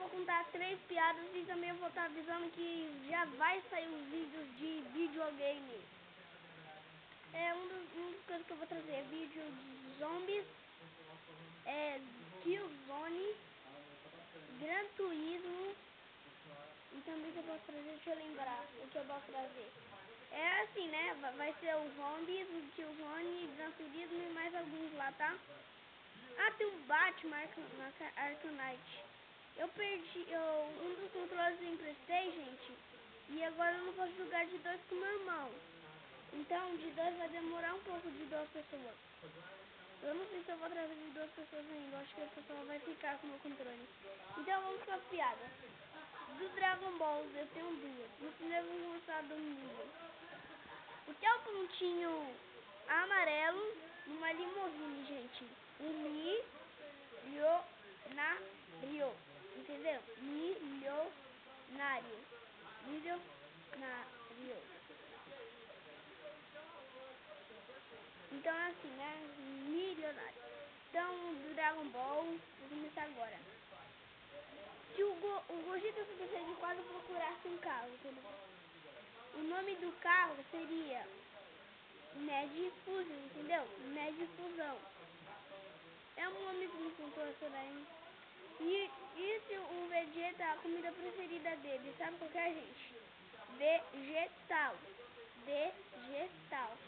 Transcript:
vou contar 3 piadas e também eu vou estar avisando que já vai sair os vídeos de videogame. Uma das coisas que eu vou trazer é vídeo de zombies, Killzone, Gran Turismo e também que eu posso trazer, deixa eu lembrar o que eu posso trazer. É assim, né? Vai ser o Zombies, o Killzone, Gran Turismo e mais alguns lá, tá? Ah, tem o Batman Arkham Knight. Eu perdi um dos controles eu emprestei, gente, e agora eu não posso jogar de 2 com meu irmão. Então, de 2 vai demorar um pouco de 2 pessoas. Eu não sei se eu vou trazer de 2 pessoas ainda, eu acho que a pessoa vai ficar com o meu controle. Então, vamos com as piadas. Do Dragon Ball, eu tenho 2. No primeiro vou mostrar domingo. O que é o pontinho amarelo numa limusine, gente? Milionário. Entendeu? Milionário. Milionário. Então é assim, né? Milionário. Então, do Dragon Ball, vou começar agora. Se o Gogeta Super Saiyajin 4 procurasse um carro, entendeu? O nome do carro seria Mad Fusion, entendeu? Mad Fusão. É um nome bonito essa daí. E se o Vegeta, a comida preferida dele, sabe qual que é, gente? Vegetal. Vegetal.